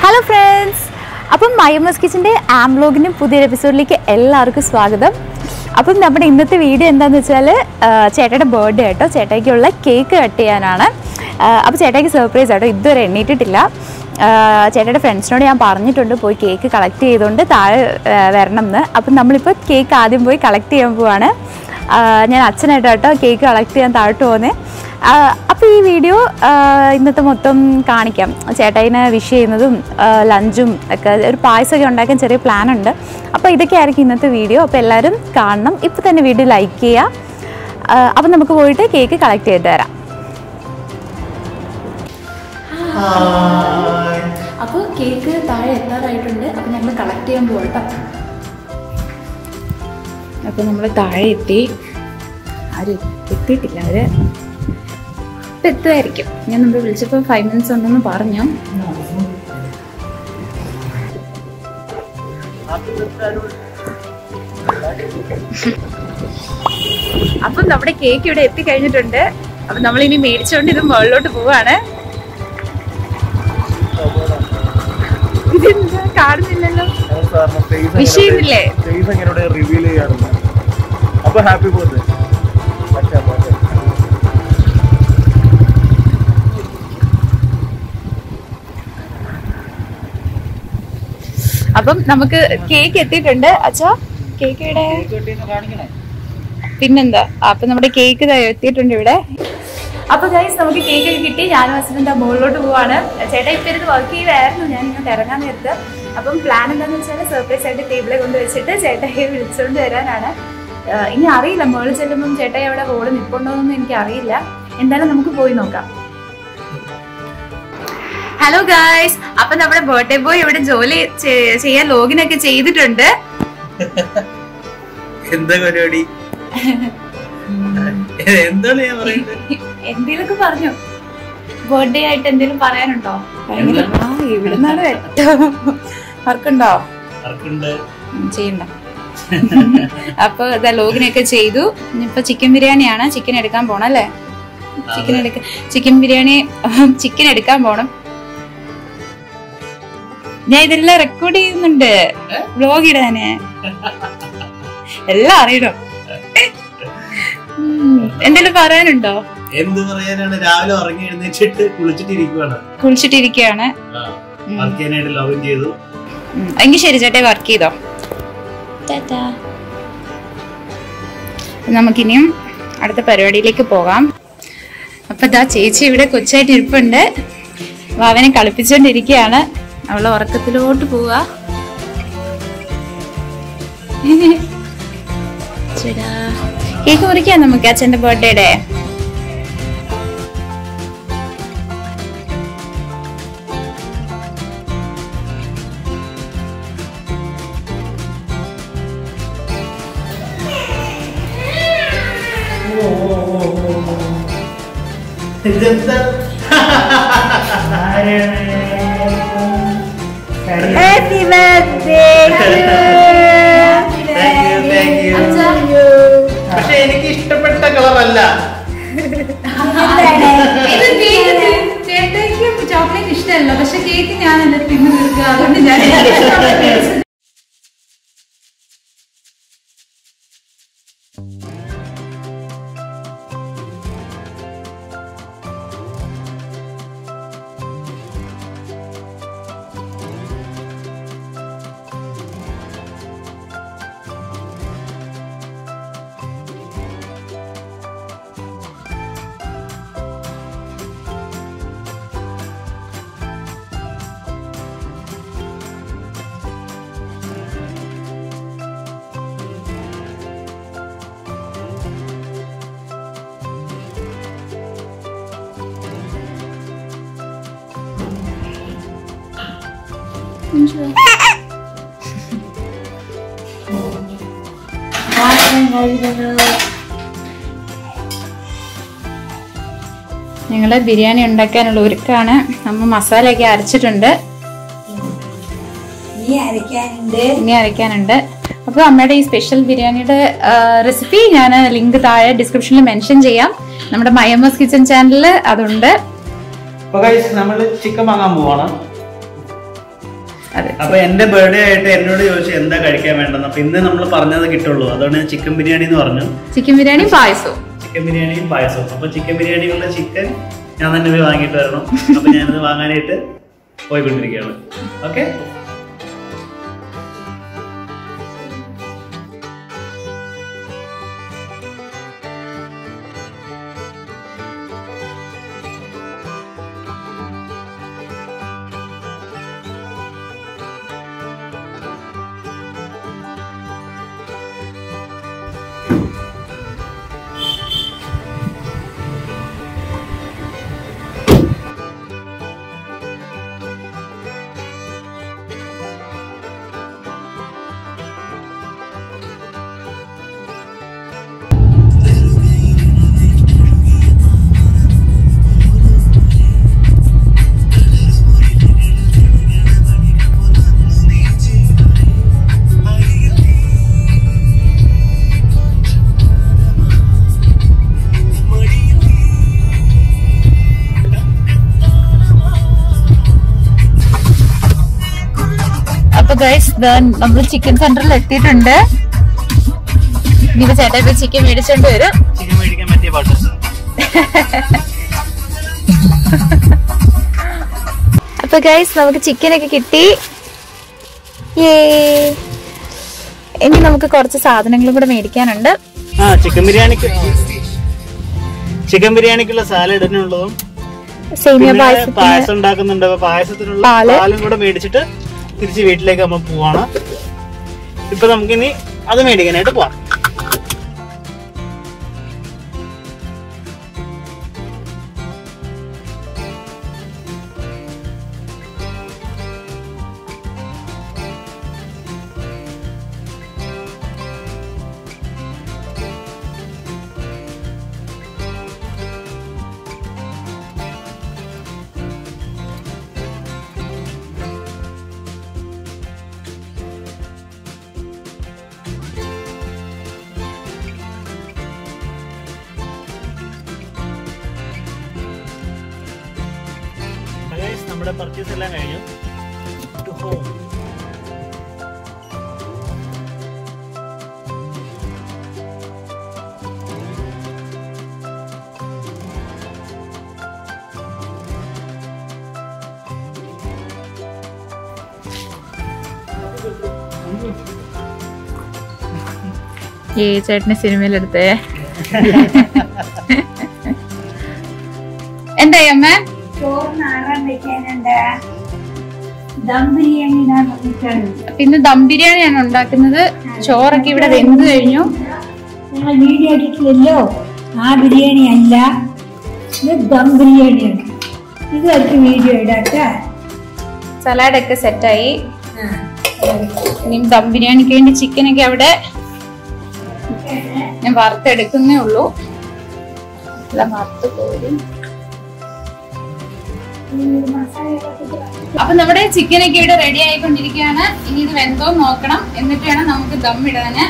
Hello friends, അപ്പം മൈമസ് കിച്ചൻ്റെ ആം വ്ലോഗിൻ്റെ പുതിയൊരു എപ്പിസോഡിലേക്ക് എല്ലാവർക്കും സ്വാഗതം. അപ്പം നമ്മുടെ ഇന്നത്തെ വീഡിയോ എന്താണെന്ന് വെച്ചാൽ ചേട്ടയുടെ ബർത്ത്ഡേ കേട്ടോ, ചേട്ടായിക്കുള്ള കേക്ക് കട്ട് ചെയ്യാനാണ്. അപ്പോൾ ചേട്ടായിക്ക് സർപ്രൈസ് ആട്ടോ, ഇതുവരെ എണ്ണീറ്റിട്ടില്ല. ചേട്ടയുടെ ഫ്രണ്ട്സിനോട് ഞാൻ പറഞ്ഞിട്ടുണ്ട് പോയി കേക്ക് കളക്ട് ചെയ്തുകൊണ്ട് താഴെ വരണം എന്ന്. അപ്പം നമ്മളിപ്പോൾ കേക്ക് ആദ്യം പോയി കളക്ട് ചെയ്യാൻ പോവാണ്. ഞാൻ അച്ഛനായിട്ട് കേട്ടോ കേക്ക് കളക്ട് ചെയ്യാൻ താഴോട്ട് പോകുന്നത്. അപ്പോൾ ഈ വീഡിയോ ഇന്നത്തെ മൊത്തം കാണിക്കാം. ചേട്ടായിനെ വിഷ് ചെയ്യുന്നതും ലഞ്ചും ഒക്കെ, ഒരു പായസമൊക്കെ ഉണ്ടാക്കാൻ ചെറിയ പ്ലാൻ ഉണ്ട്. അപ്പോൾ ഇതൊക്കെ ആയിരിക്കും ഇന്നത്തെ വീഡിയോ. അപ്പോൾ എല്ലാവരും കാണണം. ഇപ്പോൾ തന്നെ വീഡിയോ ലൈക്ക് ചെയ്യുക. അപ്പം നമുക്ക് പോയിട്ട് കേക്ക് കളക്ട് ചെയ്ത് തരാം. അപ്പോൾ കേക്ക് താഴെ എത്താറായിട്ടുണ്ട്. അപ്പോൾ ഞങ്ങൾ കളക്ട് ചെയ്യാൻ പോകട്ടോ. അപ്പോൾ നമ്മൾ താഴെ എത്തി. ആരും എത്തിയിട്ടില്ല, അവർ ഇപ്പം എത്തുമായിരിക്കും. ഞാൻ മുമ്പ് വിളിച്ചപ്പോൾ 5 minutes ഉണ്ടെന്ന് പറഞ്ഞു. അപ്പം നമ്മുടെ കേക്ക് ഇവിടെ എത്തിക്കഴിഞ്ഞിട്ടുണ്ട്. അപ്പം നമ്മളിനി മേടിച്ചുകൊണ്ട് ഇത് മുകളിലോട്ട് പോവാണ്. ഇതെന്താ കാണുന്നില്ലല്ലോ, വിഷയമില്ലേ? അപ്പം നമുക്ക് കേക്ക് എത്തിയിട്ടുണ്ട്. അച്ഛാ കേക്ക് ഇവിടെ പിന്നെന്താ. അപ്പൊ നമ്മുടെ കേക്ക് എത്തിയിട്ടുണ്ട് ഇവിടെ. അപ്പൊ ഗൈസ് നമുക്ക് കേക്ക് കിട്ടി. ഞാനും ഹസ്ബൻഡ് മുകളിലോട്ട് പോവാണ്. ചേട്ടാ ഇപ്പൊ ഇരുന്ന് വർക്ക് ചെയ്യുമായിരുന്നു, ഞാൻ ഇങ്ങോട്ട് ഇറങ്ങാൻ നേരത്ത്. അപ്പം പ്ലാൻ എന്താണെന്ന് വെച്ചാൽ സർപ്രൈസ് ആയിട്ട് ടേബിളെ കൊണ്ട് വെച്ചിട്ട് ചേട്ടായെ വിളിച്ചുകൊണ്ട് വരാനാണ്. ഇനി അറിയില്ല, മുകളിൽ ചെല്ലുമ്പം ചേട്ടായി അവിടെ റോഡ് നിൽപ്പുണ്ടോന്നൊന്നും എനിക്ക് അറിയില്ല. എന്തായാലും നമുക്ക് പോയി നോക്കാം. ഹലോ ഗായ്സ്, അപ്പൊ നമ്മുടെ ബർത്ത്ഡേ ബോയ് ഇവിടെ ജോലി ചെയ്യാൻ ലോഗിനൊക്കെ ചെയ്തിട്ടുണ്ട്. എന്താ പരിപാടി? എന്തേലൊക്കെ പറഞ്ഞു. ബർത്ത്ഡേ ആയിട്ട് എന്തേലും പറയാനുണ്ടോ? ഇവിടുന്നാണ് ഏറ്റവും വർക്കുണ്ടോ? ചെയ്യണ്ട. അപ്പൊ ഇതാ ലോഗിനൊക്കെ ചെയ്തു. ഇനിയിപ്പൊ ചിക്കൻ ബിരിയാണിയാണ്. ചിക്കൻ എടുക്കാൻ പോണം അല്ലേ? ചിക്കൻ ബിരിയാണി ചിക്കൻ എടുക്കാൻ പോണം. ഞാൻ ഇതെല്ലാം റെക്കോർഡ് ചെയ്യുന്നുണ്ട്, വ്ലോഗ് ഇടാന്. എല്ലാം അറിയണം. എന്തെങ്കിലും പറയാനുണ്ടോ? എന്ത് പറയാനാണ്? രാവിലെ ഉറങ്ങി എഴുന്നേറ്റിട്ട് കുളിച്ചിട്ടിരിക്കുകയാണ്. എങ്കിൽ ശരി ചേട്ടാ, വർക്ക് ചെയ്തോ. നമുക്കിനിയും അടുത്ത പരിപാടിയിലേക്ക് പോകാം. അപ്പൊ ഇതാ ചേച്ചി ഇവിടെ കൊച്ചായിട്ട് ഇരിപ്പുണ്ട്. വാവനെ കളിപ്പിച്ചോണ്ടിരിക്കുകയാണ്. അവളെ ഉറക്കത്തിലോട്ട് പോവാ. ചേടാ കേക്ക് മുറിക്കാം നമുക്ക് അച്ഛന്റെ ബർത്ത്ഡേയുടെ. Happy birthday to you. പക്ഷെ എനിക്ക് ഇഷ്ടപ്പെട്ട കളറല്ല. ചേട്ടയ്ക്ക് ചോക്ലേറ്റ് ഇഷ്ടമല്ല, പക്ഷെ കേക്ക് ഞാനല്ല തിന്നു തീർക്കുക. അതുകൊണ്ട് ഞാൻ ഞങ്ങള് ബിരിയാണി ഉണ്ടാക്കാനുള്ള ഒരുക്കാണ്. നമ്മ മസാലയൊക്കെ അരച്ചിട്ടുണ്ട്, ഇനി അരയ്ക്കാനുണ്ട്. അപ്പോൾ അമ്മയുടെ ഈ സ്പെഷ്യൽ ബിരിയാണിയുടെ റെസിപ്പി ഞാൻ ലിങ്ക് താഴെ ഡിസ്ക്രിപ്ഷനിൽ മെൻഷൻ ചെയ്യാം. നമ്മുടെ മൈമസ് കിച്ചൺ ചാനലിൽ അതുണ്ട്. നമ്മൾ ചിക്കൻ വാങ്ങാൻ പോവാണ്. അപ്പൊ എന്റെ ബർത്ത്ഡേ ആയിട്ട് എന്നോട് ചോദിച്ചു എന്താ കഴിക്കാൻ വേണ്ടെന്ന്. അപ്പൊ ഇന്ന് നമ്മൾ പറഞ്ഞത് കിട്ടുള്ളൂ. അതുകൊണ്ട് ഞാൻ ചിക്കൻ ബിരിയാണി എന്ന് പറഞ്ഞു. ചിക്കൻ ബിരിയാണിയും പായസവും. അപ്പൊ ചിക്കൻ ബിരിയാണിയുള്ള ചിക്കൻ ഞാൻ തന്നെ പോയി വാങ്ങിയിട്ട് വരണം. അപ്പൊ ഞാനത് വാങ്ങാനായിട്ട് പോയിക്കൊണ്ടിരിക്കുകയാണ്. ഓക്കെ. നമ്മൾ ചിക്കൻ സെന്ററിൽ എത്തിയിട്ടുണ്ട്. ഇനി ചേട്ടാ ഇപ്പൊ ചിക്കൻ മേടിച്ചോണ്ട് വരും. ചിക്കൻ മേടിക്കാൻ പറ്റിയ പാട്ട്. അപ്പൊ ഗൈസ് നമുക്ക് ചിക്കനൊക്കെ കിട്ടി. ഇനി നമുക്ക് കുറച്ച് സാധനങ്ങളും കൂടെ മേടിക്കാനുണ്ട്. ചിക്കൻ ബിരിയാണിക്കുള്ള സാലഡിനുള്ളതും സേമിയ പായസം ഉണ്ടാക്കുന്നുണ്ട്. പായസത്തിനുള്ള പാലും കൂടെ മേടിച്ചിട്ട് തിരിച്ച് വീട്ടിലേക്ക് നമ്മൾ പോവാണ്. ഇപ്പൊ നമുക്കിനി അത് മേടിക്കാനായിട്ട് പോവാം. നമ്മുടെ പർച്ചേസ് എല്ലാം കഴിഞ്ഞു. To home. ചേട്ടനെ സിനിമയിലെടുത്തേ. എന്തായി അമ്മ? ഇന്ന് ദം ബിരിയാണിയാണ് ഉണ്ടാക്കുന്നത്. ചോറൊക്കെ ഇവിടെ വെന്ത് കഴിഞ്ഞു. ഞങ്ങൾ വീഡിയോ ഇട്ടിട്ടില്ലല്ലോ, ആ ബിരിയാണി അല്ല, ഇത് ദം ബിരിയാണിയാണ്. ഇതൊക്കെ വീഡിയോ ഇടാട്ടെ. സലാഡൊക്കെ സെറ്റായി. ഇനി ദം ബിരിയാണിക്ക് വേണ്ടി ചിക്കനൊക്കെ അവിടെ ഞാൻ വറുത്തെടുക്കുന്നേ ഉള്ളൂ. എല്ലാം വറുത്ത് പോരും. അപ്പൊ നമ്മുടെ ചിക്കനൊക്കെ ഇവിടെ റെഡി ആയിക്കൊണ്ടിരിക്കുകയാണ്. ഇനി ഇത് വെന്തോ നോക്കണം, എന്നിട്ട് വേണം നമുക്ക് ദം ഇടാന്.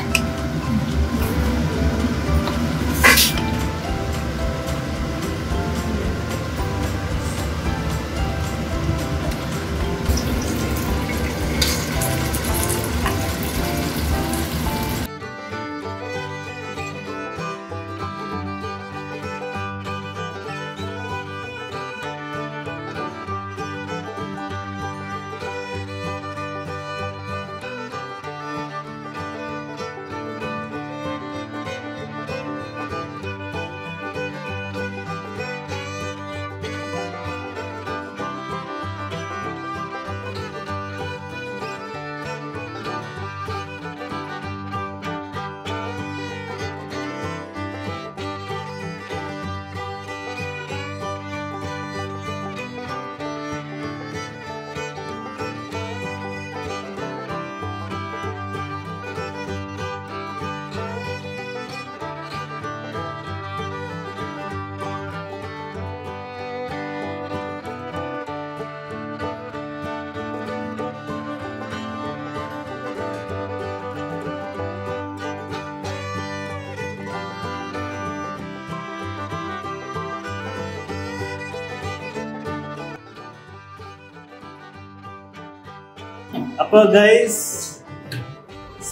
അപ്പൊ ഗൈസ്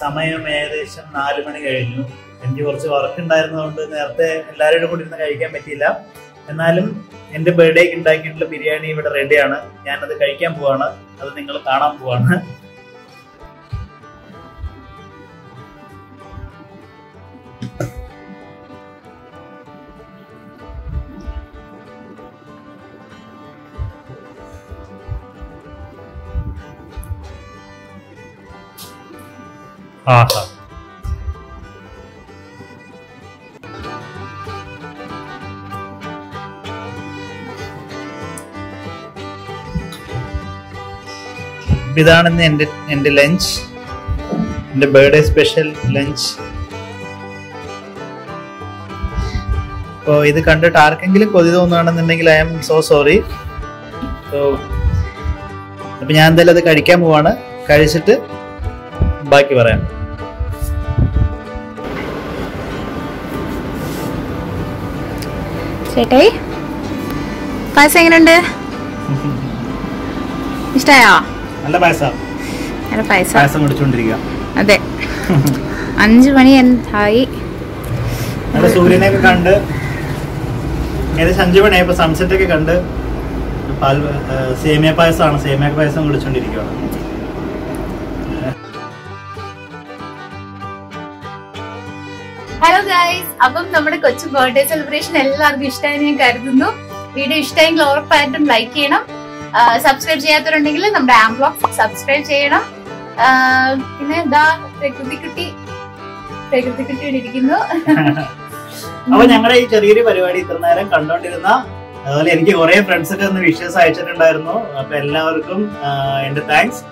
സമയം ഏകദേശം 4 മണി കഴിഞ്ഞു. എനിക്ക് കുറച്ച് വർക്ക് ഉണ്ടായിരുന്നതുകൊണ്ട് നേരത്തെ എല്ലാവരും കൂടി ഇരുന്ന് കഴിക്കാൻ പറ്റിയില്ല. എന്നാലും എന്റെ ബർത്ത്ഡേക്ക് ഉണ്ടാക്കിയിട്ടുള്ള ബിരിയാണി ഇവിടെ റെഡിയാണ്. ഞാനത് കഴിക്കാൻ പോവാണ്. അത് നിങ്ങൾ കാണാൻ പോവാണ്. ആഹാ, ഇതാണ് എന്റെ ലഞ്ച്, എന്റെ ബർത്ത്ഡേ സ്പെഷ്യൽ ലഞ്ച്. അപ്പോൾ ഇത് കണ്ടിട്ട് ആർക്കെങ്കിലും കൊതി തോന്നുകയാണെന്നുണ്ടെങ്കിൽ ഐ ആം സോ സോറി. അപ്പൊ ഞാൻ എന്തായാലും അത് കഴിക്കാൻ പോവാണ്. കഴിച്ചിട്ട് ബാക്കി പറയാം. ചേട്ടായി പായസം എങ്ങനെയുണ്ട്? ഇഷ്ടായോ? നല്ല പായസം. നല്ല പായസം. പായസം കുടിച്ചോണ്ടിരിക്കുക. അതെ, 5 മണി എന്തായി. നല്ല സൂര്യനെയൊക്കെ കണ്ട് ഏകദേശം 5 മണിയായപ്പോ സൺസെറ്റ് ഒക്കെ കണ്ട് സേമിയ പായസമാണ്. സേമിയ പായസം കുടിച്ചോണ്ടിരിക്കുകയാണ്. ഹലോ ഗൈസ്, അപ്പം നമ്മുടെ കൊച്ചു ബർത്ത്ഡേ സെലിബ്രേഷൻ എല്ലാവർക്കും ഇഷ്ടമായി ഞാൻ കരുതുന്നു. വീഡിയോ ഇഷ്ടമെങ്കിൽ ഉറപ്പായിട്ടും ലൈക്ക് ചെയ്യണം. സബ്സ്ക്രൈബ് ചെയ്യാത്തവരുണ്ടെങ്കിൽ നമ്മുടെ ആംബ്ലോഗ് സബ്സ്ക്രൈബ് ചെയ്യണം. പിന്നെ എന്താ പ്രകൃതിക്കുട്ടി ഇരിക്കുന്നു. അപ്പൊ ഞങ്ങളുടെ ഈ ചെറിയൊരു പരിപാടി ഇത്ര നേരം കണ്ടോണ്ടിരുന്ന, അതുപോലെ എനിക്ക് കുറെ ഫ്രണ്ട്സ് ഒക്കെ ഒന്ന് വിഷസ് അയച്ചിട്ടുണ്ടായിരുന്നു. അപ്പൊ എല്ലാവർക്കും എന്റെ താങ്ക്സ്.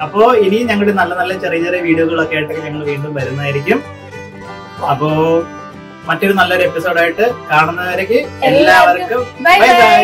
അപ്പോ ഇനി ഞങ്ങളുടെ നല്ല നല്ല ചെറിയ ചെറിയ വീഡിയോകളൊക്കെ ആയിട്ടൊക്കെ ഞങ്ങൾ വീണ്ടും വരുന്നതായിരിക്കും. അപ്പോ മറ്റൊരു നല്ലൊരു എപ്പിസോഡായിട്ട് കാണുന്നവരേക്ക് എല്ലാവർക്കും ബൈ ബൈ.